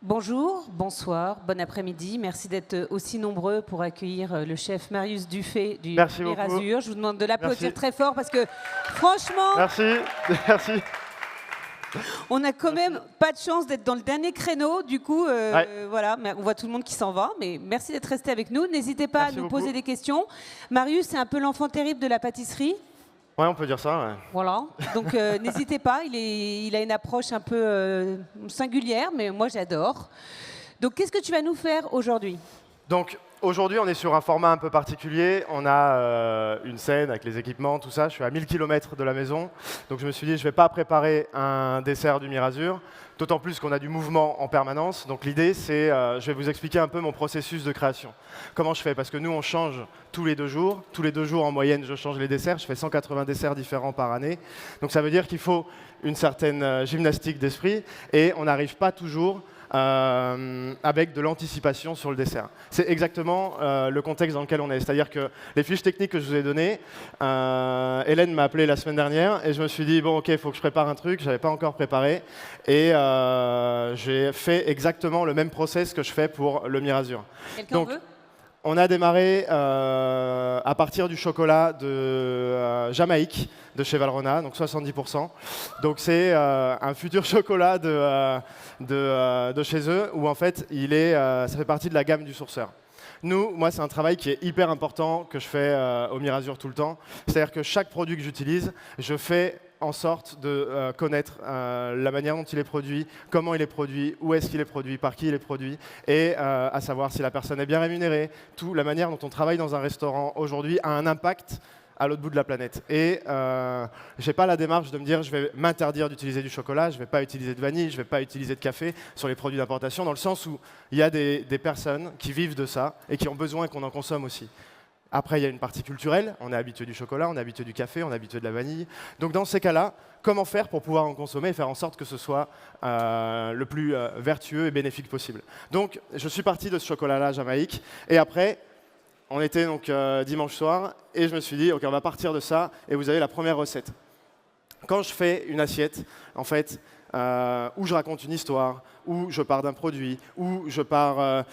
Bonjour, bonsoir, bon après-midi. Merci d'être aussi nombreux pour accueillir le chef Marius Dufay du Merci beaucoup. Mirazur. Je vous demande de l'applaudir Merci. très fort parce que franchement, Merci, merci. on n'a quand même pas de chance d'être dans le dernier créneau. Du coup, voilà, mais on voit tout le monde qui s'en va. Mais merci d'être resté avec nous. N'hésitez pas Merci à nous beaucoup. poser des questions. Marius, c'est un peu l'enfant terrible de la pâtisserie. Ouais, on peut dire ça, ouais. Voilà, donc n'hésitez pas, il a une approche un peu singulière, mais moi j'adore. Donc qu'est-ce que tu vas nous faire aujourd'hui? Donc, aujourd'hui, on est sur un format un peu particulier. On a une scène avec les équipements, tout ça. Je suis à 1000 km de la maison. Donc, je me suis dit, je ne vais pas préparer un dessert du Mirazur, d'autant plus qu'on a du mouvement en permanence. Donc, l'idée, c'est, je vais vous expliquer un peu mon processus de création. Comment je fais? Parce que nous, on change tous les 2 jours. Tous les 2 jours, en moyenne, je change les desserts. Je fais 180 desserts différents par année. Donc, ça veut dire qu'il faut une certaine gymnastique d'esprit. Et on n'arrive pas toujours avec de l'anticipation sur le dessert. C'est exactement le contexte dans lequel on est. C'est-à-dire que les fiches techniques que je vous ai données, Hélène m'a appelé la semaine dernière et je me suis dit, bon, ok, il faut que je prépare un truc, je n'avais pas encore préparé. Et j'ai fait exactement le même process que je fais pour le Mirazur. Quelqu'un veut? On a démarré à partir du chocolat de Jamaïque, de chez Valrhona, donc 70%. Donc c'est un futur chocolat de chez eux, où en fait, ça fait partie de la gamme du sourceur. Moi, c'est un travail qui est hyper important que je fais au Mirazur tout le temps. C'est-à-dire que chaque produit que j'utilise, je fais en sorte de connaître la manière dont il est produit, comment il est produit, où est-ce qu'il est produit, par qui il est produit, et à savoir si la personne est bien rémunérée. La manière dont on travaille dans un restaurant aujourd'hui a un impact à l'autre bout de la planète. Et je n'ai pas la démarche de me dire je vais m'interdire d'utiliser du chocolat, je ne vais pas utiliser de vanille, je ne vais pas utiliser de café sur les produits d'importation, dans le sens où il y a des personnes qui vivent de ça et qui ont besoin qu'on en consomme aussi. Après, il y a une partie culturelle. On est habitué du chocolat, on est habitué du café, on est habitué de la vanille. Donc dans ces cas-là, comment faire pour pouvoir en consommer et faire en sorte que ce soit le plus vertueux et bénéfique possible? Donc je suis parti de ce chocolat-là Jamaïque. Et après, on était donc dimanche soir et je me suis dit, ok, on va partir de ça et vous avez la première recette. Quand je fais une assiette, en fait, où je raconte une histoire, où je pars d'un produit, où je pars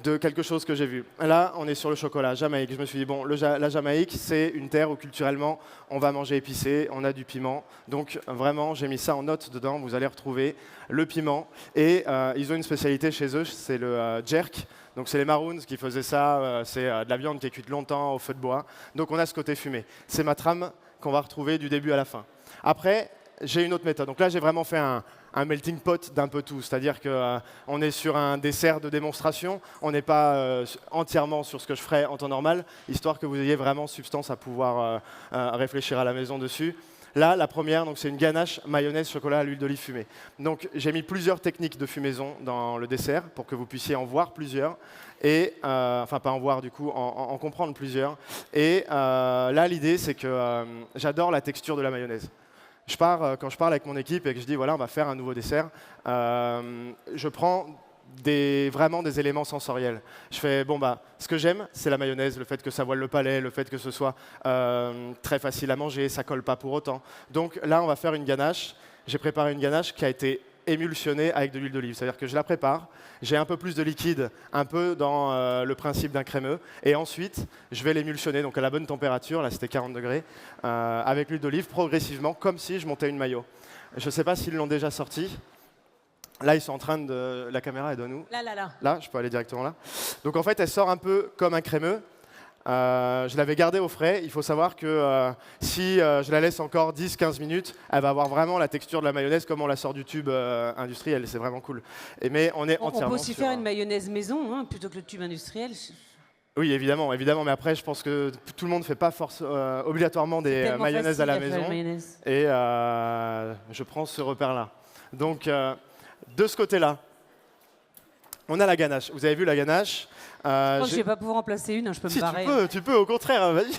de quelque chose que j'ai vu. Là, on est sur le chocolat, Jamaïque. Je me suis dit, bon, la Jamaïque, c'est une terre où culturellement, on va manger épicé, on a du piment. Donc vraiment, j'ai mis ça en note dedans, vous allez retrouver le piment. Et ils ont une spécialité chez eux, c'est le jerk. Donc c'est les Maroons qui faisaient ça, c'est de la viande qui est cuite longtemps au feu de bois. Donc on a ce côté fumé. C'est ma trame qu'on va retrouver du début à la fin. Après, j'ai une autre méthode. Donc là, j'ai vraiment fait un melting pot d'un peu tout. C'est-à-dire qu'on est sur un dessert de démonstration. On n'est pas entièrement sur ce que je ferais en temps normal, histoire que vous ayez vraiment substance à pouvoir réfléchir à la maison dessus. Là, la première, c'est une ganache mayonnaise chocolat à l'huile d'olive fumée. Donc j'ai mis plusieurs techniques de fumaison dans le dessert pour que vous puissiez en voir plusieurs. Et, enfin, pas en voir du coup, en comprendre plusieurs. Et là, l'idée, c'est que j'adore la texture de la mayonnaise. Quand je parle avec mon équipe et que je dis voilà, on va faire un nouveau dessert, je prends vraiment des éléments sensoriels. Je fais bon bah, ce que j'aime, c'est la mayonnaise, le fait que ça voile le palais, le fait que ce soit très facile à manger, ça colle pas pour autant. Donc là, on va faire une ganache. J'ai préparé une ganache qui a été émulsionnée avec de l'huile d'olive. C'est-à-dire que je la prépare, j'ai un peu plus de liquide, un peu dans le principe d'un crémeux, et ensuite, je vais l'émulsionner, donc à la bonne température, là c'était 40 degrés, avec l'huile d'olive, progressivement, comme si je montais une mayo. Je ne sais pas s'ils l'ont déjà sorti. Là, ils sont en train de... La caméra, elle doit nous. Là. Là, je peux aller directement là. Donc en fait, elle sort un peu comme un crémeux. Je l'avais gardée au frais. Il faut savoir que si je la laisse encore 10-15 minutes, elle va avoir vraiment la texture de la mayonnaise comme on la sort du tube industriel. C'est vraiment cool. Mais on est entièrement on peut aussi faire une mayonnaise maison hein, plutôt que le tube industriel. Oui, évidemment. Mais après, je pense que tout le monde ne fait pas obligatoirement des mayonnaises à la maison. Et je prends ce repère-là. Donc, de ce côté-là, on a la ganache. Vous avez vu la ganache? Je crois que je ne vais pas pouvoir en placer une, hein, je peux me barrer. Tu peux, au contraire, vas-y.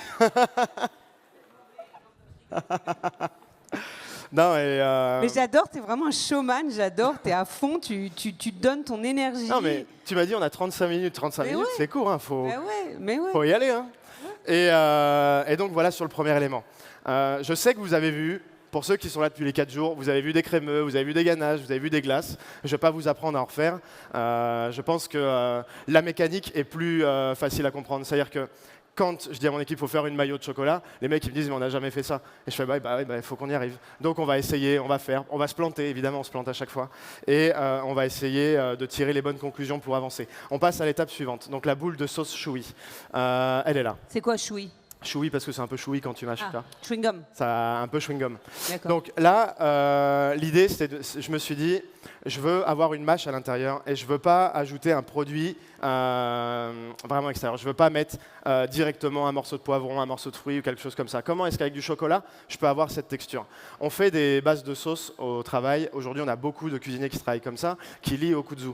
Non, mais j'adore, tu es vraiment un showman, j'adore, tu es à fond, tu donnes ton énergie. Non, mais tu m'as dit on a 35 minutes. 35 minutes, c'est court, hein, faut y aller. Hein. Ouais. Et donc voilà sur le premier élément. Je sais que vous avez vu Pour ceux qui sont là depuis les 4 jours, vous avez vu des crémeux, vous avez vu des ganaches, vous avez vu des glaces. Je ne vais pas vous apprendre à en refaire. Je pense que la mécanique est plus facile à comprendre. C'est-à-dire que quand je dis à mon équipe, il faut faire une maillot de chocolat, les mecs ils me disent, mais on n'a jamais fait ça. Et je fais, il faut qu'on y arrive. Donc on va essayer, on va faire, on va se planter, évidemment, on se plante à chaque fois. Et on va essayer de tirer les bonnes conclusions pour avancer. On passe à l'étape suivante. Donc la boule de sauce choui, elle est là. C'est quoi choui? Choui parce que c'est un peu choui quand tu mâches. Chewing gum. Ça a un peu chewing gum. D'accord. Donc là, l'idée, je me suis dit, je veux avoir une mâche à l'intérieur et je ne veux pas ajouter un produit vraiment extérieur. Je ne veux pas mettre directement un morceau de poivron, un morceau de fruit ou quelque chose comme ça. Comment est-ce qu'avec du chocolat, je peux avoir cette texture? On fait des bases de sauce au travail. Aujourd'hui, on a beaucoup de cuisiniers qui travaillent comme ça, qui lient au kudzu.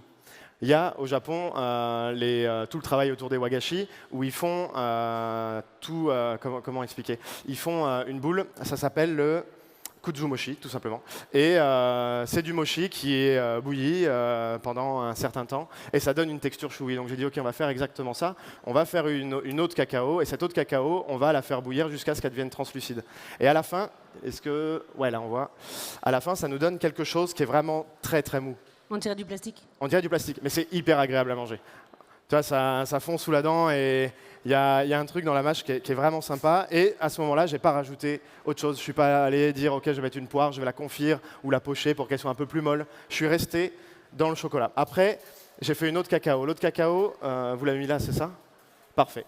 Il y a au Japon tout le travail autour des wagashi où ils font comment expliquer? Ils font une boule, ça s'appelle le kudzu-mochi tout simplement. Et c'est du mochi qui est bouilli pendant un certain temps et ça donne une texture choui. Donc j'ai dit ok, on va faire exactement ça. On va faire une eau de cacao et cette eau de cacao, on va la faire bouillir jusqu'à ce qu'elle devienne translucide. Et à la fin, ouais, là on voit. À la fin, ça nous donne quelque chose qui est vraiment très très mou. On dirait du plastique? On dirait du plastique, mais c'est hyper agréable à manger. Tu vois, ça fond sous la dent et il y a un truc dans la mâche qui est vraiment sympa. Et à ce moment-là, je n'ai pas rajouté autre chose. Je ne suis pas allé dire, OK, je vais mettre une poire, je vais la confire ou la pocher pour qu'elle soit un peu plus molle. Je suis resté dans le chocolat. Après, j'ai fait une eau de cacao. L'eau de cacao, vous l'avez mis là, c'est ça? Parfait.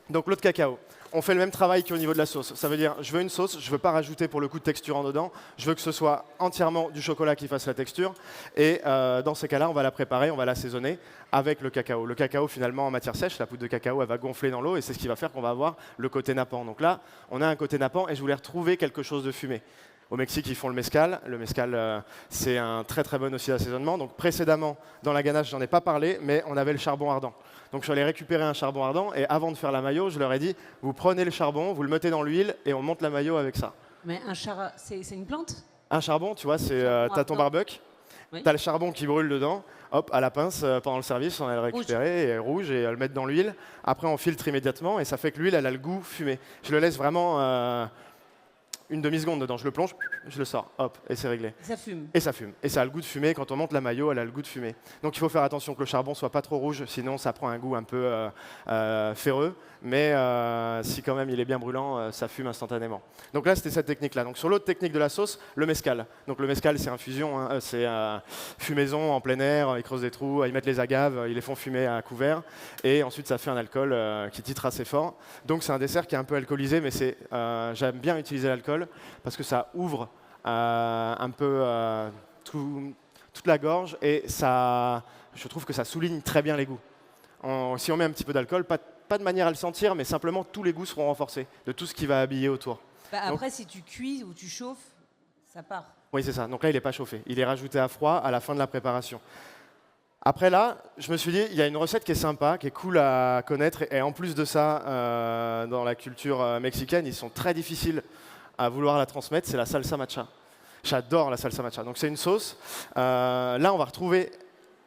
Donc l'eau de cacao. On fait le même travail qu'au niveau de la sauce. Ça veut dire, je veux une sauce, je ne veux pas rajouter pour le coup de texture en dedans. Je veux que ce soit entièrement du chocolat qui fasse la texture. Et dans ces cas-là, on va la préparer, on va l'assaisonner avec le cacao. Le cacao, finalement, en matière sèche, la poudre de cacao, elle va gonfler dans l'eau et c'est ce qui va faire qu'on va avoir le côté nappant. Donc là, on a un côté nappant et je voulais retrouver quelque chose de fumé. Au Mexique, ils font le mezcal. Le mezcal, c'est un très très bon aussi assaisonnement. Donc précédemment, dans la ganache, j'en ai pas parlé, mais on avait le charbon ardent. Donc je suis allé récupérer un charbon ardent et avant de faire la mayo, je leur ai dit, vous prenez le charbon, vous le mettez dans l'huile et on monte la mayo avec ça. Mais c'est une plante? Un charbon, tu vois, t'as ton barbecue, oui. T'as le charbon qui brûle dedans, hop, à la pince, pendant le service, on va le récupérer, et elle est rouge et le mettre dans l'huile. Après, on filtre immédiatement et ça fait que l'huile, elle a le goût fumé. Je le laisse vraiment une demi-seconde dedans, je le plonge, je le sors, hop, et c'est réglé. Ça fume. Et ça fume. Et ça a le goût de fumée. Quand on monte la mayo, elle a le goût de fumée. Donc il faut faire attention que le charbon soit pas trop rouge, sinon ça prend un goût un peu ferreux. Mais si quand même il est bien brûlant, ça fume instantanément. Donc là, c'était cette technique-là. Donc sur l'autre technique de la sauce, le mezcal. Donc le mezcal, c'est infusion, hein, c'est fumaison en plein air, ils creusent des trous, ils mettent les agaves, ils les font fumer à couvert. Et ensuite, ça fait un alcool qui titre assez fort. Donc c'est un dessert qui est un peu alcoolisé, mais j'aime bien utiliser l'alcool parce que ça ouvre un peu toute la gorge et je trouve que ça souligne très bien les goûts. Si on met un petit peu d'alcool, pas de manière à le sentir, mais simplement tous les goûts seront renforcés de tout ce qui va habiller autour. Après, donc, si tu cuis ou tu chauffes, ça part. Oui, c'est ça. Donc là, il n'est pas chauffé. Il est rajouté à froid à la fin de la préparation. Après là, je me suis dit, il y a une recette qui est sympa, qui est cool à connaître. Et en plus de ça, dans la culture mexicaine, ils sont très difficiles à vouloir la transmettre, c'est la salsa matcha. J'adore la salsa matcha. Donc c'est une sauce. Là, on va retrouver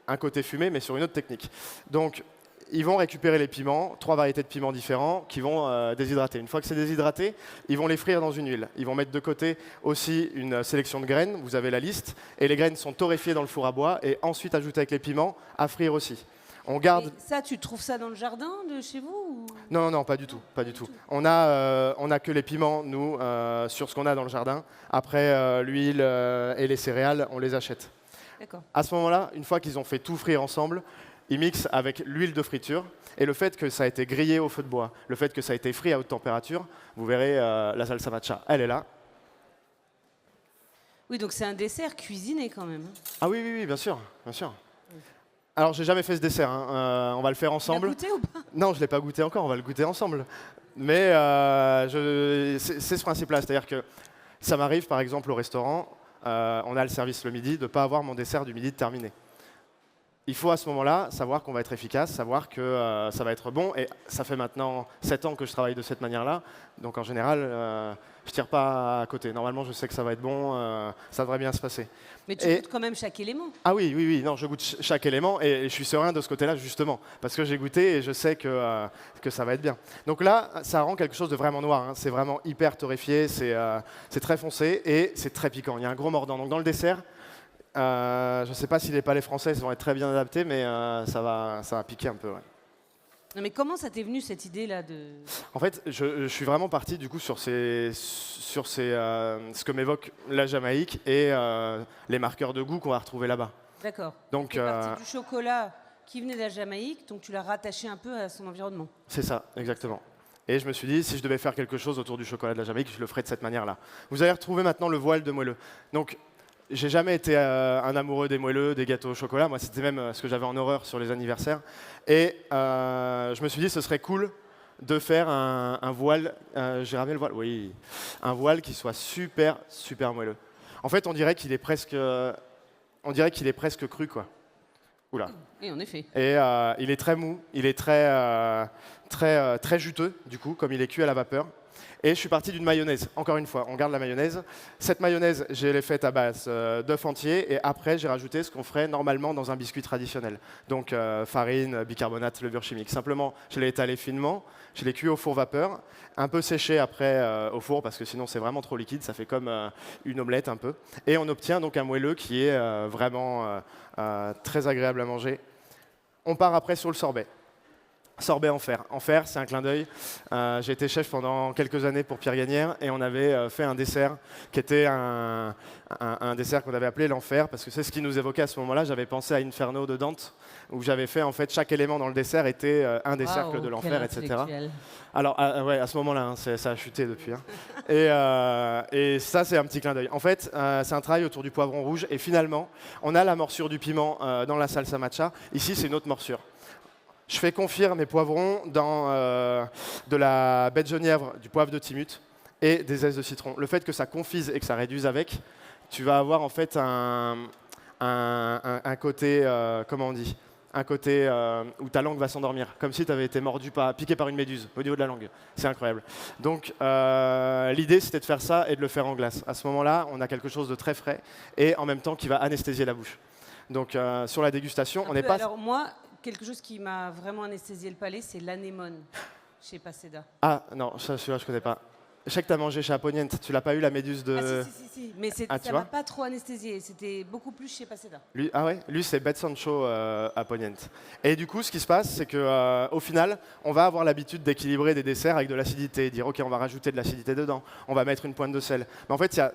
un côté fumé, mais sur une autre technique. Donc, ils vont récupérer les piments, 3 variétés de piments différents, qui vont déshydrater. Une fois que c'est déshydraté, ils vont les frire dans une huile. Ils vont mettre de côté aussi une sélection de graines, vous avez la liste, et les graines sont torréfiées dans le four à bois, et ensuite ajoutées avec les piments, à frire aussi. On garde... Et ça, tu trouves ça dans le jardin de chez vous ou... Non, non, pas du tout. Pas du tout. On a que les piments, nous, sur ce qu'on a dans le jardin. Après, l'huile et les céréales, on les achète. D'accord. À ce moment-là, une fois qu'ils ont fait tout frire ensemble, ils mixent avec l'huile de friture. Et le fait que ça a été grillé au feu de bois, le fait que ça a été frit à haute température, vous verrez la salsa matcha, elle est là. Oui, donc c'est un dessert cuisiné quand même. Ah oui, oui, oui, bien sûr, bien sûr. Alors, j'ai jamais fait ce dessert, hein. On va le faire ensemble. Tu l'as goûté ou pas? Non, je ne l'ai pas goûté encore, on va le goûter ensemble. Mais c'est ce principe-là, c'est-à-dire que ça m'arrive, par exemple, au restaurant, on a le service le midi, de ne pas avoir mon dessert du midi terminé. il faut à ce moment-là savoir qu'on va être efficace, savoir que ça va être bon. Et ça fait maintenant 7 ans que je travaille de cette manière-là. Donc en général, je ne tire pas à côté. Normalement, je sais que ça va être bon, ça devrait bien se passer. Mais tu goûtes quand même chaque élément. Ah oui, oui, oui. Non, je goûte chaque élément et je suis serein de ce côté-là, justement. Parce que j'ai goûté et je sais que ça va être bien. Donc là, ça rend quelque chose de vraiment noir. Hein. C'est vraiment hyper torréfié, c'est très foncé et c'est très piquant. Il y a un gros mordant. Donc dans le dessert, je ne sais pas si les palais français vont être très bien adaptés, mais ça va piquer un peu. Ouais. Non, mais comment ça t'est venu cette idée-là de... En fait, je suis vraiment parti du coup sur ce que m'évoque la Jamaïque et les marqueurs de goût qu'on va retrouver là-bas. D'accord. Donc, tu es parti du chocolat qui venait de la Jamaïque, donc tu l'as rattaché un peu à son environnement. C'est ça, exactement. Et je me suis dit, si je devais faire quelque chose autour du chocolat de la Jamaïque, je le ferais de cette manière-là. Vous allez retrouver maintenant le voile de moelleux. Donc, j'ai jamais été un amoureux des moelleux, des gâteaux au chocolat. Moi, c'était même ce que j'avais en horreur sur les anniversaires. Et je me suis dit, ce serait cool de faire un voile. J'ai ramené le voile. Oui, un voile qui soit super, super moelleux. En fait, on dirait qu'il est presque cru, quoi. Oula. Et en effet. Et il est très mou. Il est très juteux, du coup, comme il est cuit à la vapeur. Et je suis parti d'une mayonnaise. Encore une fois, on garde la mayonnaise. Cette mayonnaise, je l'ai faite à base d'œufs entiers. Et après, j'ai rajouté ce qu'on ferait normalement dans un biscuit traditionnel. Donc farine, bicarbonate, levure chimique. Simplement, je l'ai étalé finement. Je l'ai cuit au four vapeur. Un peu séché après au four, parce que sinon, c'est vraiment trop liquide. Ça fait comme une omelette un peu. Et on obtient donc un moelleux qui est vraiment très agréable à manger. On part après sur le sorbet. Sorbet en fer. En fer, c'est un clin d'œil. J'ai été chef pendant quelques années pour Pierre Gagnère et on avait fait un dessert qui était un dessert qu'on avait appelé l'enfer parce que c'est ce qui nous évoquait à ce moment-là. J'avais pensé à Inferno de Dante où j'avais fait en fait chaque élément dans le dessert était un des cercles de l'enfer, etc. Alors ouais, à ce moment-là, hein, ça a chuté depuis. Hein. Et ça, c'est un petit clin d'œil. En fait, c'est un travail autour du poivron rouge et finalement, on a la morsure du piment dans la salsa matcha. Ici, c'est une autre morsure. Je fais confire mes poivrons dans de la baie de genièvre, du poivre de Timut et des zestes de citron. Le fait que ça confise et que ça réduise avec, tu vas avoir en fait un côté, comment on dit, un côté où ta langue va s'endormir, comme si tu avais été piqué par une méduse au niveau de la langue. C'est incroyable. Donc l'idée, c'était de faire ça et de le faire en glace. À ce moment-là, on a quelque chose de très frais et en même temps qui va anesthésier la bouche. Donc sur la dégustation, on n'est pas... Alors moi, quelque chose qui m'a vraiment anesthésié le palais, c'est l'anémone chez Paseda. Ah non, celui-là je connais pas. Je sais que tu as mangé chez Aponiente, tu l'as pas eu la méduse de... Ah si. Mais ça m'a pas trop anesthésié, c'était beaucoup plus chez Paseda. Lui c'est Bet Sancho Aponiente. Et du coup, ce qui se passe, c'est qu'au final, on va avoir l'habitude d'équilibrer des desserts avec de l'acidité, dire ok, on va rajouter de l'acidité dedans, on va mettre une pointe de sel. Mais en fait, il y a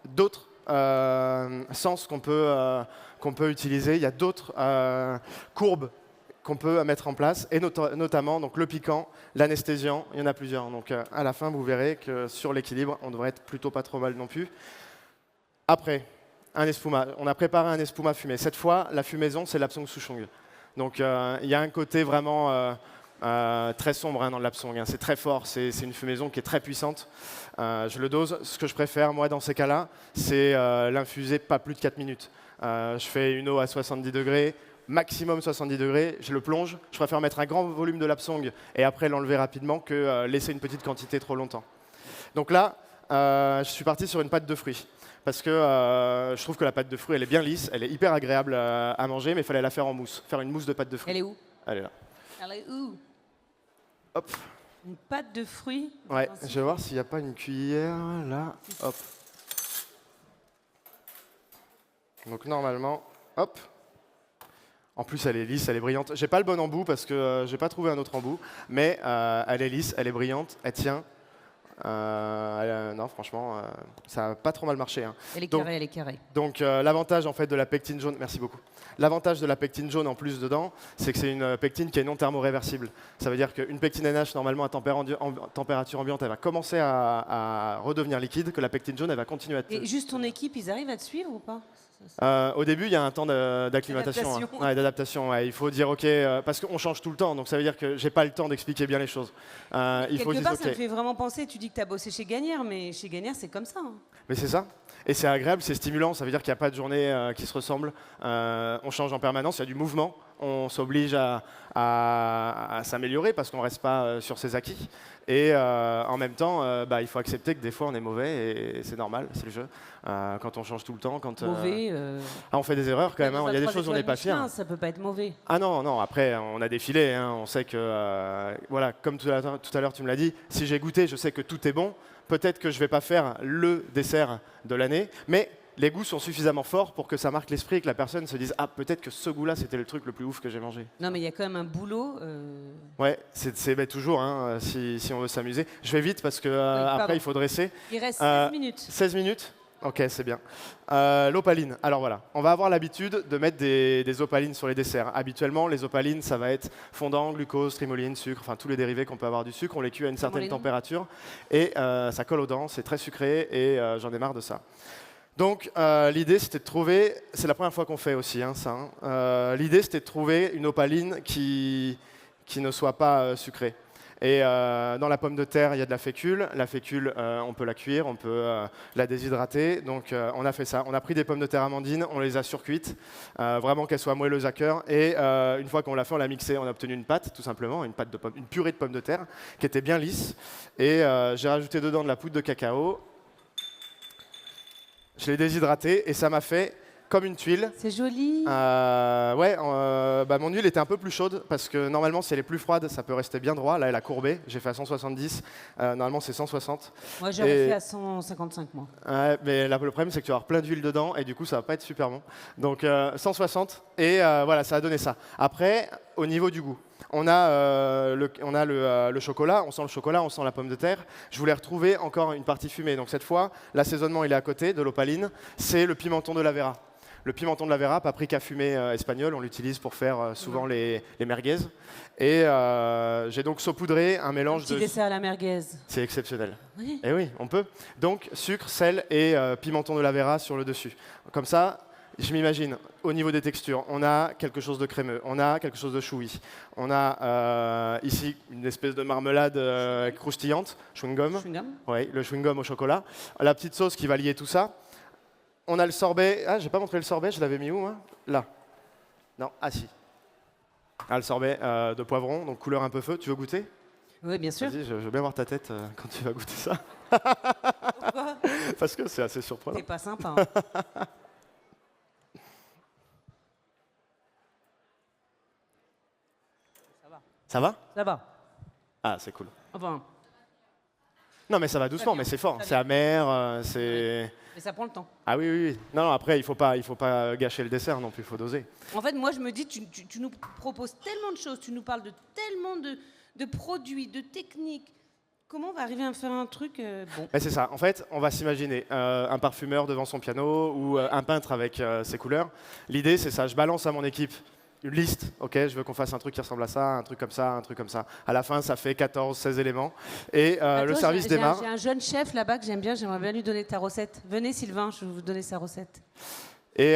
d'autres sens qu'on peut utiliser, il y a d'autres courbes qu'on peut mettre en place, et notamment donc, le piquant, l'anesthésiant, il y en a plusieurs. Donc à la fin, vous verrez que sur l'équilibre, on devrait être plutôt pas trop mal non plus. Après, un espuma. On a préparé un espuma fumé. Cette fois, la fumaison, c'est l'Apsong Souchong. Donc il y a un côté vraiment très sombre hein, dans l'Apsong. Hein. C'est très fort, c'est une fumaison qui est très puissante. Je le dose. Ce que je préfère, moi, dans ces cas-là, c'est l'infuser pas plus de 4 minutes. Je fais une eau à 70 degrés, maximum 70 degrés, je le plonge. Je préfère mettre un grand volume de l'Apsong et après l'enlever rapidement que laisser une petite quantité trop longtemps. Donc là, je suis parti sur une pâte de fruits. Parce que je trouve que la pâte de fruits, elle est bien lisse, elle est hyper agréable à manger, mais il fallait la faire en mousse, faire une mousse de pâte de fruits. Elle est où? Elle est là. Elle est où? Hop. Une pâte de fruits? Ouais, je vais voir s'il n'y a pas une cuillère, là. Hop. Donc normalement, hop. En plus, elle est lisse, elle est brillante. J'ai pas le bon embout parce que j'ai pas trouvé un autre embout, mais elle est lisse, elle est brillante, elle tient. Non, franchement, ça n'a pas trop mal marché. Hein. Elle est carrée. Donc l'avantage en fait de la pectine jaune, merci beaucoup. L'avantage de la pectine jaune en plus dedans, c'est que c'est une pectine qui est non thermoréversible. Ça veut dire qu'une pectine NH normalement à température ambiante, elle va commencer à redevenir liquide, que la pectine jaune, elle va continuer à... Et juste ton équipe, ils arrivent à te suivre ou pas? Au début, il y a un temps d'acclimatation, d'adaptation. Ouais. Il faut dire OK, parce qu'on change tout le temps, donc ça veut dire que j'ai pas le temps d'expliquer bien les choses. Il faut dire, part, ça me fait vraiment penser, tu dis que tu as bossé chez Gagnère, mais chez Gagnère, c'est comme ça. Hein. Mais c'est ça. Et c'est agréable, c'est stimulant, ça veut dire qu'il n'y a pas de journée qui se ressemble. On change en permanence, il y a du mouvement, on s'oblige à s'améliorer parce qu'on ne reste pas sur ses acquis. Et en même temps, il faut accepter que des fois on est mauvais et c'est normal, c'est le jeu. Quand on change tout le temps, quand mauvais. on fait des erreurs quand même. Il y a des choses où on n'est pas fier. Ça peut pas être mauvais. Ah non, non. Après, on a défilé. Hein, on sait que, voilà, comme tout à l'heure tu me l'as dit, si j'ai goûté, je sais que tout est bon. Peut-être que je ne vais pas faire le dessert de l'année, mais les goûts sont suffisamment forts pour que ça marque l'esprit et que la personne se dise « Ah, peut-être que ce goût-là, c'était le truc le plus ouf que j'ai mangé. » Non, mais il y a quand même un boulot. Ouais, c'est toujours, hein, si on veut s'amuser. Je vais vite parce que après, il faut dresser. Il reste 16 minutes. 16 minutes ? Ok, c'est bien. L'opaline. Alors voilà, on va avoir l'habitude de mettre des opalines sur les desserts. Habituellement, les opalines, ça va être fondant, glucose, trimoline, sucre, enfin tous les dérivés qu'on peut avoir du sucre. On les cuit à une certaine température et ça colle aux dents, c'est très sucré et j'en ai marre de ça. Donc l'idée, c'était de trouver, c'est la première fois qu'on fait aussi ça. L'idée, c'était de trouver une opaline qui ne soit pas sucrée. Et dans la pomme de terre, il y a de la fécule. La fécule, on peut la cuire, on peut la déshydrater. Donc on a fait ça. On a pris des pommes de terre amandines, on les a surcuites, vraiment qu'elles soient moelleuses à cœur. Et une fois qu'on l'a fait, on l'a mixé. On a obtenu une pâte, tout simplement, une purée de pommes de terre qui était bien lisse. Et j'ai rajouté dedans de la poudre de cacao. Je l'ai déshydraté et ça m'a fait comme une tuile. C'est joli. Mon huile était un peu plus chaude parce que normalement, si elle est plus froide, ça peut rester bien droit. Là, elle a courbé. J'ai fait à 170. Normalement, c'est 160. Moi, j'aurais fait à 155, moi. Mais le problème, c'est que tu vas avoir plein d'huile dedans et du coup, ça va pas être super bon. Donc, 160 et voilà, ça a donné ça. Après, au niveau du goût, on a le chocolat. On sent le chocolat, on sent la pomme de terre. Je voulais retrouver encore une partie fumée. Donc cette fois, l'assaisonnement, il est à côté de l'opaline. C'est le pimenton de la Vera. Le pimenton de la Vera, paprika fumé espagnol, on l'utilise pour faire souvent les merguez. Et j'ai donc saupoudré un mélange de... Petit dessert à la merguez. C'est exceptionnel. Oui. Et oui, on peut. Donc sucre, sel et pimenton de la Vera sur le dessus. Comme ça, je m'imagine, au niveau des textures, on a quelque chose de crémeux, on a quelque chose de choui. On a ici une espèce de marmelade croustillante, chewing-gum. Oui, le chewing-gum au chocolat. La petite sauce qui va lier tout ça. On a le sorbet. Ah, j'ai pas montré le sorbet, je l'avais mis où, moi? Là. Non, ah si. Ah, le sorbet de poivron, donc couleur un peu feu. Tu veux goûter? Oui, bien sûr. Vas-y, je veux bien voir ta tête quand tu vas goûter ça. Pourquoi? Parce que c'est assez surprenant. C'est pas sympa. Ça va. Ça va? Ça va. Ah, c'est cool. Enfin. Non, mais ça va doucement, mais c'est fort. C'est amer, c'est... Mais ça prend le temps. Ah oui, oui, oui. Non, après, il faut pas gâcher le dessert non plus, il faut doser. En fait, moi, je me dis, tu nous proposes tellement de choses, tu nous parles de tellement de produits, de techniques. Comment on va arriver à faire un truc bon? C'est ça. En fait, on va s'imaginer un parfumeur devant son piano ou un peintre avec ses couleurs. L'idée, c'est ça. Je balance à mon équipe une liste. Ok, je veux qu'on fasse un truc qui ressemble à ça, un truc comme ça, un truc comme ça. À la fin, ça fait 14, 16 éléments. Et le service démarre. J'ai un jeune chef là-bas que j'aime bien. J'aimerais bien lui donner ta recette. Venez, Sylvain, je vais vous donner sa recette. Et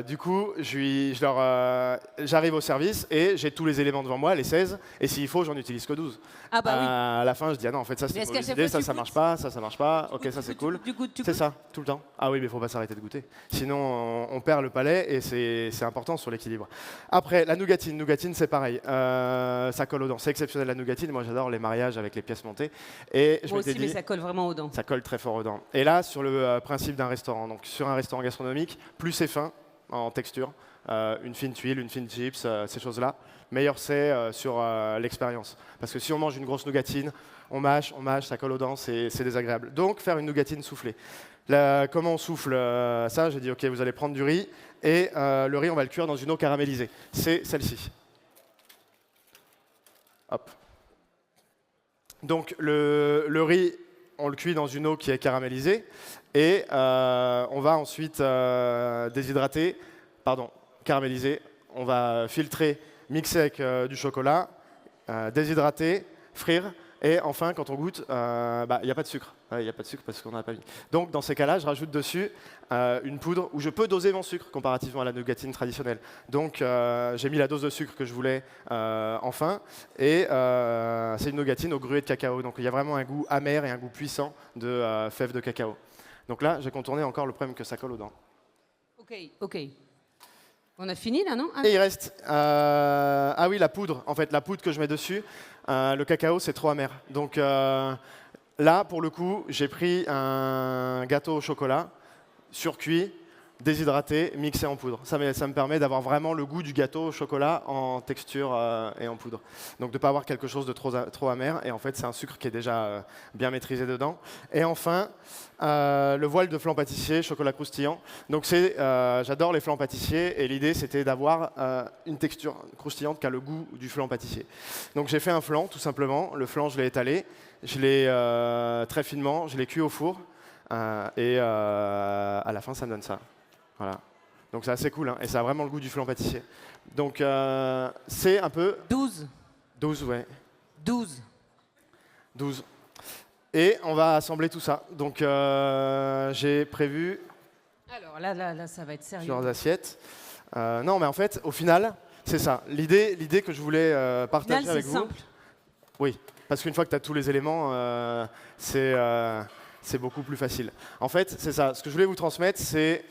du coup, j'arrive au service et j'ai tous les éléments devant moi, les 16. Et s'il faut, j'en utilise que 12. Ah bah oui. À la fin, je dis, ah non, en fait, ça c'est une mauvaise idée, ça marche pas, ça marche pas. Ok, ça c'est cool. C'est ça, tout le temps. Ah oui, mais il faut pas s'arrêter de goûter. Sinon, on perd le palais et c'est important sur l'équilibre. Après, la nougatine. Nougatine, c'est pareil. Ça colle aux dents. C'est exceptionnel la nougatine. Moi, j'adore les mariages avec les pièces montées. Et moi aussi, mais ça colle vraiment aux dents. Ça colle très fort aux dents. Et là, sur le principe d'un restaurant, donc sur un restaurant gastronomique, plus c'est fin en texture, une fine tuile, une fine chips, ces choses-là, meilleur c'est sur l'expérience. Parce que si on mange une grosse nougatine, on mâche, ça colle aux dents, c'est désagréable. Donc faire une nougatine soufflée. Comment on souffle ça? J'ai dit ok, vous allez prendre du riz et le riz on va le cuire dans une eau caramélisée. C'est celle-ci. Hop. Donc le riz, on le cuit dans une eau qui est caramélisée et on va ensuite caraméliser. On va filtrer, mixer avec du chocolat, déshydrater, frire et enfin quand on goûte, il n'y a pas de sucre. Il n'y a pas de sucre parce qu'on n'en a pas mis. Donc dans ces cas-là, je rajoute dessus une poudre où je peux doser mon sucre comparativement à la nougatine traditionnelle. Donc j'ai mis la dose de sucre que je voulais en fin, et c'est une nougatine au gruau de cacao. Donc il y a vraiment un goût amer et un goût puissant de fèves de cacao. Donc là, j'ai contourné encore le problème que ça colle aux dents. Ok. On a fini là, non? Et il reste, ah oui, la poudre. En fait, la poudre que je mets dessus, le cacao, c'est trop amer. Donc là, pour le coup, j'ai pris un gâteau au chocolat, surcuit, déshydraté, mixé en poudre. Ça me permet d'avoir vraiment le goût du gâteau au chocolat en texture et en poudre. Donc de ne pas avoir quelque chose de trop amer. Et en fait, c'est un sucre qui est déjà bien maîtrisé dedans. Et enfin, le voile de flan pâtissier, chocolat croustillant. Donc j'adore les flans pâtissiers. Et l'idée, c'était d'avoir une texture croustillante qui a le goût du flan pâtissier. Donc j'ai fait un flan, tout simplement. Le flan, je l'ai étalé. Je l'ai très finement. Je l'ai cuit au four. Et à la fin, ça me donne ça. Voilà. Donc c'est assez cool, hein, et ça a vraiment le goût du flan pâtissier. Donc c'est un peu... 12. 12, ouais. 12. Et on va assembler tout ça. Donc j'ai prévu... Alors là, ça va être sérieux. Plusieurs assiettes. Non, mais en fait, au final, c'est ça. L'idée que je voulais partager avec vous... Simple. Oui, parce qu'une fois que tu as tous les éléments, c'est beaucoup plus facile. En fait, c'est ça. Ce que je voulais vous transmettre, c'est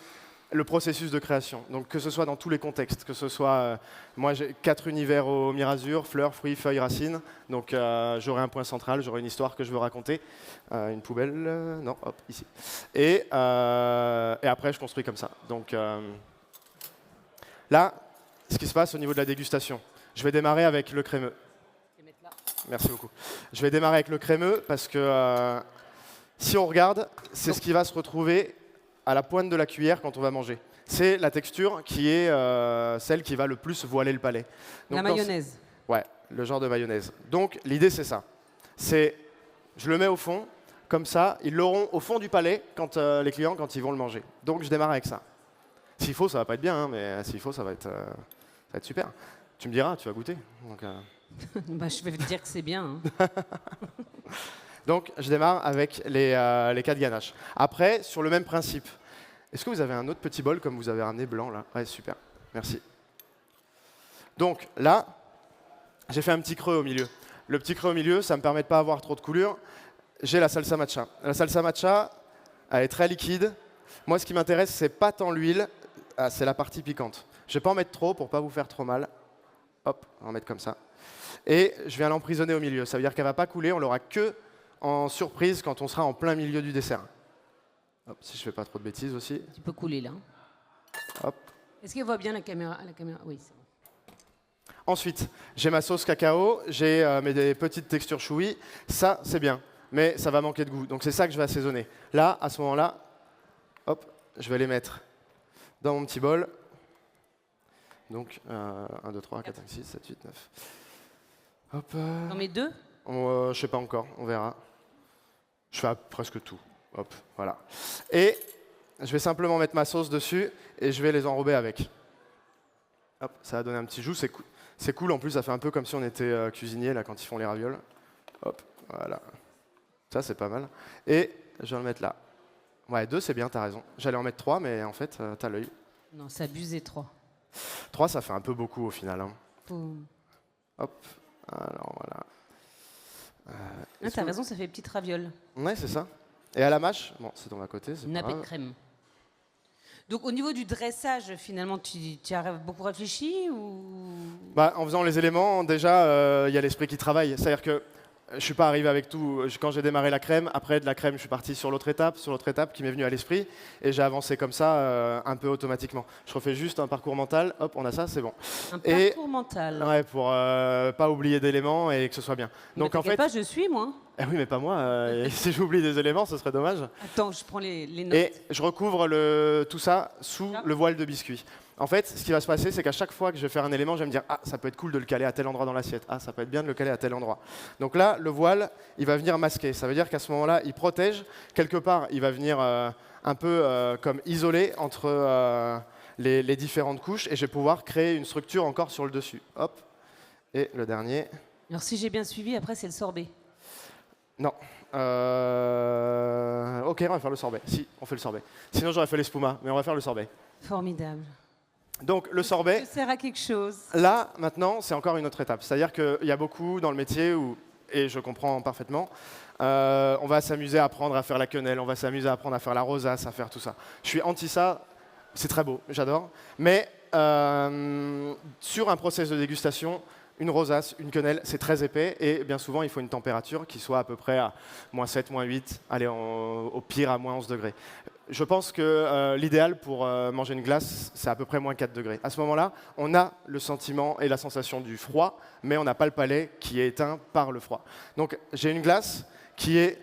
le processus de création. Donc que ce soit dans tous les contextes, que ce soit, moi j'ai 4 univers au Mirazur, fleurs, fruits, feuilles, racines. Donc j'aurai un point central, j'aurai une histoire que je veux raconter. Une poubelle, non, hop, ici. Et après je construis comme ça. Donc là, ce qui se passe au niveau de la dégustation. Je vais démarrer avec le crémeux. Merci beaucoup. Je vais démarrer avec le crémeux parce que si on regarde, c'est ce qui va se retrouver à la pointe de la cuillère quand on va manger. C'est la texture qui est celle qui va le plus voiler le palais. Donc, la mayonnaise. Ouais, le genre de mayonnaise. Donc l'idée c'est ça. Je le mets au fond, comme ça, ils l'auront au fond du palais quand les clients quand ils vont le manger. Donc je démarre avec ça. S'il faut, ça va pas être bien, hein, mais s'il faut, ça va être super. Tu me diras, tu vas goûter. Donc, bah, je vais te dire que c'est bien. Hein. Donc, je démarre avec les 4 ganaches. Après, sur le même principe, est-ce que vous avez un autre petit bol comme vous avez ramené blanc là? Ouais, super, merci. Donc là, j'ai fait un petit creux au milieu. Le petit creux au milieu, ça me permet de ne pas avoir trop de coulure. J'ai la salsa matcha. La salsa matcha, elle est très liquide. Moi, ce qui m'intéresse, c'est pas tant l'huile, c'est la partie piquante. Je ne vais pas en mettre trop pour ne pas vous faire trop mal. Hop, on va en mettre comme ça. Et je viens l'emprisonner au milieu. Ça veut dire qu'elle ne va pas couler, on l'aura que en surprise quand on sera en plein milieu du dessert. Hop, si je fais pas trop de bêtises aussi. Tu peux couler là. Hop. Est-ce qu'il voit bien la caméra? Oui, c'est bon. Ensuite, j'ai ma sauce cacao, j'ai mes petites textures chouïs. Ça, c'est bien, mais ça va manquer de goût. Donc c'est ça que je vais assaisonner. Là, à ce moment-là, hop, je vais les mettre dans mon petit bol. Donc 1, 2, 3, 4, 5, 6, 7, 8, 9. Hop. T'en mets 2? Je sais pas encore, on verra. Je fais presque tout. Hop, voilà. Et je vais simplement mettre ma sauce dessus et je vais les enrober avec. Hop, ça va donner un petit jus, c'est cool. En plus, ça fait un peu comme si on était cuisinier là quand ils font les ravioles. Hop, voilà. Ça, c'est pas mal. Et je vais le mettre là. Ouais, 2, c'est bien, t'as raison. J'allais en mettre 3, mais en fait, t'as l'œil. Non, c'est abusé 3. 3, ça fait un peu beaucoup au final. Hein. Hop, alors voilà. T'as raison, ça fait petite raviole. Ouais, c'est ça. Et à la mâche, bon, c'est dans à côté. Nappé de crème. Donc au niveau du dressage, finalement, tu as beaucoup réfléchi ou... Bah, en faisant les éléments, déjà, il y a l'esprit qui travaille. C'est-à-dire que je ne suis pas arrivé avec tout. Quand j'ai démarré la crème, après de la crème, je suis parti sur l'autre étape qui m'est venue à l'esprit, et j'ai avancé comme ça un peu automatiquement. Je refais juste un parcours mental, hop, on a ça, c'est bon. Un parcours mental. Ouais, pour pas oublier d'éléments et que ce soit bien. Donc en fait, pas, je suis moi. Eh oui, mais pas moi. Si j'oublie des éléments, ce serait dommage. Attends, je prends les notes. Et je recouvre tout ça sous le voile de biscuit. En fait, ce qui va se passer, c'est qu'à chaque fois que je vais faire un élément, je vais me dire « Ah, ça peut être cool de le caler à tel endroit dans l'assiette. Ah, ça peut être bien de le caler à tel endroit. » Donc là, le voile, il va venir masquer. Ça veut dire qu'à ce moment-là, il protège. Quelque part, il va venir un peu comme isoler entre les différentes couches, et je vais pouvoir créer une structure encore sur le dessus. Hop. Et le dernier. Alors si j'ai bien suivi, après, c'est le sorbet. Non. Ok, on va faire le sorbet. Si, on fait le sorbet. Sinon, j'aurais fait l'espuma, mais on va faire le sorbet. Formidable. Donc, le sorbet, Ça sert à quelque chose. là, maintenant, c'est encore une autre étape. C'est-à-dire qu'il y a beaucoup dans le métier où, et je comprends parfaitement, on va s'amuser à apprendre à faire la quenelle, on va s'amuser à apprendre à faire la rosace, à faire tout ça. Je suis anti ça, c'est très beau, j'adore. Mais sur un process de dégustation, une rosace, une quenelle, c'est très épais et bien souvent, il faut une température qui soit à peu près à -7, -8, allez, au pire à -11 degrés. Je pense que l'idéal pour manger une glace, c'est à peu près -4 degrés. À ce moment-là, on a le sentiment et la sensation du froid, mais on n'a pas le palais qui est éteint par le froid. Donc j'ai une glace qui est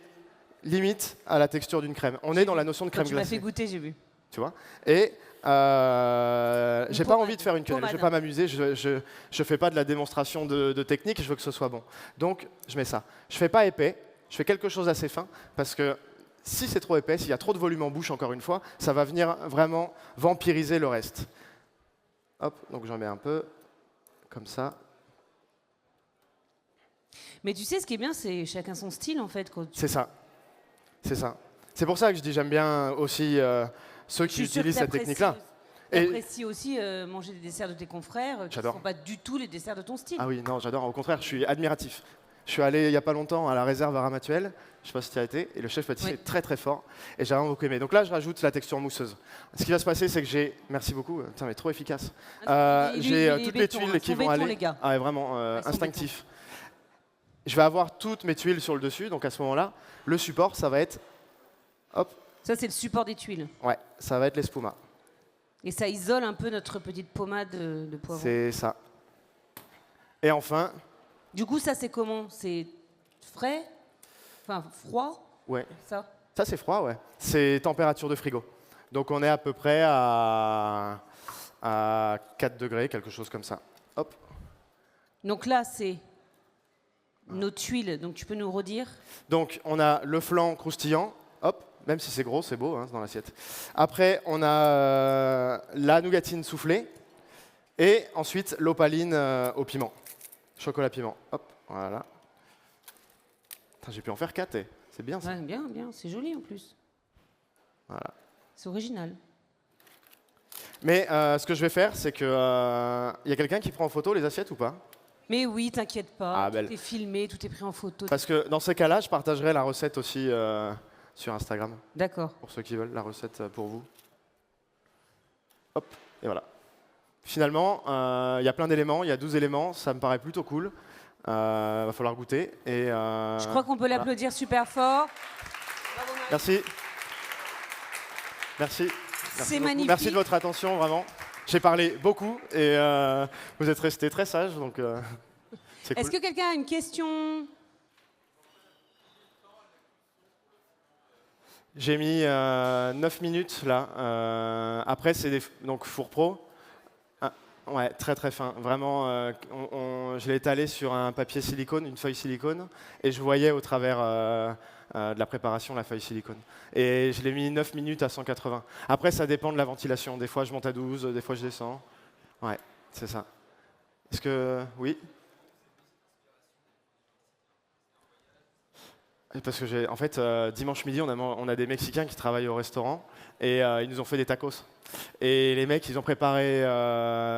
limite à la texture d'une crème. On est dans la notion de crème Quand tu m'as glacée. fait goûter, j'ai vu. Tu vois. Et j'ai pas envie de faire une quenelle, je vais pas pommade. m'amuser, je fais pas de la démonstration de technique, je veux que ce soit bon. Donc je mets ça. Je fais pas épais, je fais quelque chose d'assez fin, parce que si c'est trop épais, s'il y a trop de volume en bouche, encore une fois, ça va venir vraiment vampiriser le reste. Hop, donc j'en mets un peu, comme ça. Mais tu sais, ce qui est bien, c'est chacun son style, en fait. C'est ça. C'est ça. C'est pour ça que je dis j'aime bien aussi ceux qui utilisent cette technique-là. Tu Et- apprécies aussi manger des desserts de tes confrères qui ne J'adore. sont pas du tout les desserts de ton style. Ah oui, non, j'adore. Au contraire, je suis admiratif. Je suis allé il n'y a pas longtemps à la réserve à Ramatuelle, je ne sais pas si tu y as été, et le chef pâtissier Oui. est très très fort, et j'ai vraiment beaucoup aimé. Donc là, je rajoute la texture mousseuse. Ce qui va se passer, c'est que j'ai... Merci beaucoup, putain, mais trop efficace. J'ai toutes les tuiles qui vont aller... Les gars. Ah ouais, vraiment Ils sont instinctif. Je vais avoir toutes mes tuiles sur le dessus, donc à ce moment-là, le support, ça va être... Hop, Ça, c'est le support des tuiles. ouais, ça va être l'espuma. Et ça isole un peu notre petite pommade de poivron. C'est ça. Et enfin, Du coup, ça, c'est comment? C'est frais? Enfin, froid? ouais, Ça? ça c'est froid, ouais. C'est température de frigo. Donc on est à peu près à 4 degrés, quelque chose comme ça. Hop. Donc là, c'est nos tuiles. Donc tu peux nous redire? Donc on a le flanc croustillant, hop, même si c'est gros, c'est beau hein, dans l'assiette. Après, on a la nougatine soufflée et ensuite l'opaline au piment. Chocolat piment, hop, voilà. Putain, j'ai pu en faire 4, c'est bien ça. Ouais, bien, bien. C'est joli en plus. Voilà. C'est original. Mais ce que je vais faire, c'est que... y a quelqu'un qui prend en photo les assiettes ou pas? Mais oui, t'inquiète pas. Ah, tout belle. est filmé, tout est pris en photo. Parce que dans ces cas-là, je partagerai la recette aussi sur Instagram, D'accord. pour ceux qui veulent, la recette pour vous. Hop, et voilà. Finalement, il y a plein d'éléments, il y a 12 éléments, ça me paraît plutôt cool. Va falloir goûter. Et, Je crois qu'on peut voilà. l'applaudir super fort. Merci. Merci. C'est beaucoup. magnifique. Merci de votre attention, vraiment. J'ai parlé beaucoup et vous êtes restés très sages, donc c'est cool. Est-ce que quelqu'un a une question? J'ai mis 9 minutes là. Après, c'est donc four pro. Ah, ouais, très très fin. Vraiment, je l'ai étalé sur un papier silicone, une feuille silicone, et je voyais au travers de la préparation la feuille silicone. Et je l'ai mis 9 minutes à 180. Après, ça dépend de la ventilation. Des fois, je monte à 12, des fois, je descends. Ouais, c'est ça. Est-ce que... Oui? Parce que en fait, dimanche midi, on a des Mexicains qui travaillent au restaurant et ils nous ont fait des tacos. Et les mecs, ils ont préparé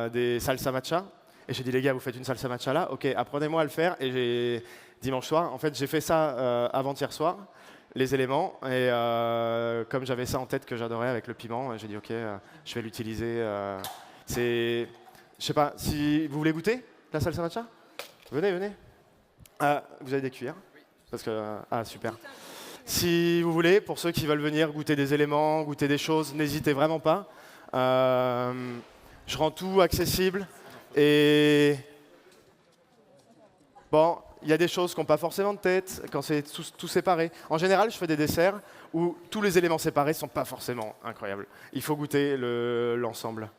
des salsa matcha. Et j'ai dit, les gars, vous faites une salsa matcha là? Ok, apprenez-moi à le faire. Et dimanche soir, en fait, j'ai fait ça avant-hier soir, les éléments. Et comme j'avais ça en tête que j'adorais avec le piment, j'ai dit, ok, je vais l'utiliser. Je sais pas, si vous voulez goûter la salsa matcha? Venez, venez. Vous avez des cuillères? Parce que, super. Si vous voulez, pour ceux qui veulent venir goûter des éléments, goûter des choses, n'hésitez vraiment pas. Je rends tout accessible. Et bon, il y a des choses qui n'ont pas forcément de tête quand c'est tout séparé. En général, je fais des desserts où tous les éléments séparés ne sont pas forcément incroyables. Il faut goûter l'ensemble.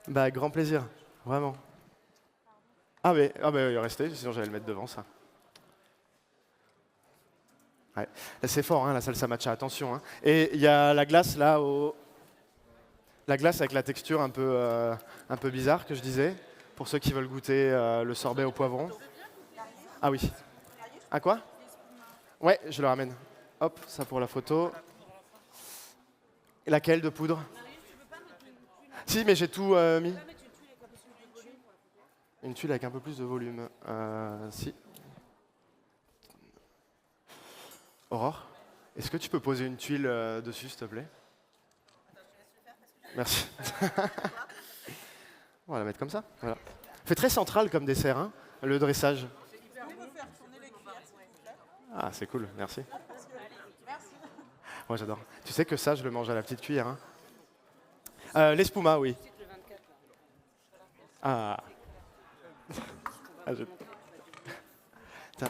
Bah, grand plaisir, vraiment. Ah mais restez, sinon j'allais le mettre devant ça. Ouais. Là, c'est fort, hein, la salsa matcha, attention. Hein. Et il y a la glace là, la glace avec la texture un peu bizarre que je disais, pour ceux qui veulent goûter le sorbet au poivron. Ah oui. À quoi? Ouais, je le ramène. Hop, ça pour la photo. Laquelle de poudre? Si, mais j'ai tout mis. Une tuile avec un peu plus de volume. Si. Aurore, est-ce que tu peux poser une tuile dessus, s'il te plaît? Merci. On va la mettre comme ça. Voilà. Fait très central comme dessert, hein, le dressage. Ah, c'est cool, merci. Moi, j'adore. Tu sais que ça, je le mange à la petite cuillère. Hein. L'espuma, oui. Ah.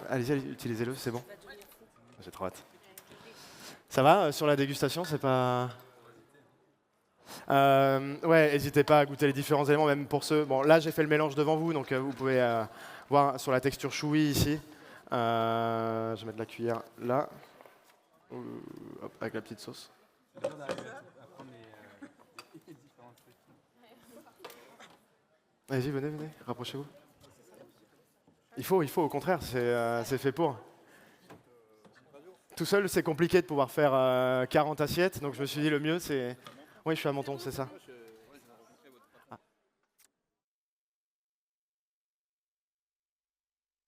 Allez-y, utilisez-le, c'est bon. J'ai trop hâte. Ça va sur la dégustation, c'est pas... ouais, n'hésitez pas à goûter les différents éléments, même pour ceux... Bon, là, j'ai fait le mélange devant vous, donc vous pouvez voir sur la texture choui ici. Je vais mettre la cuillère là. Hop, avec la petite sauce. Allez-y, venez, rapprochez-vous. Il faut, au contraire, c'est fait pour. Tout seul, c'est compliqué de pouvoir faire 40 assiettes, donc je me suis dit le mieux, c'est... Oui, je suis à Menton, c'est ça.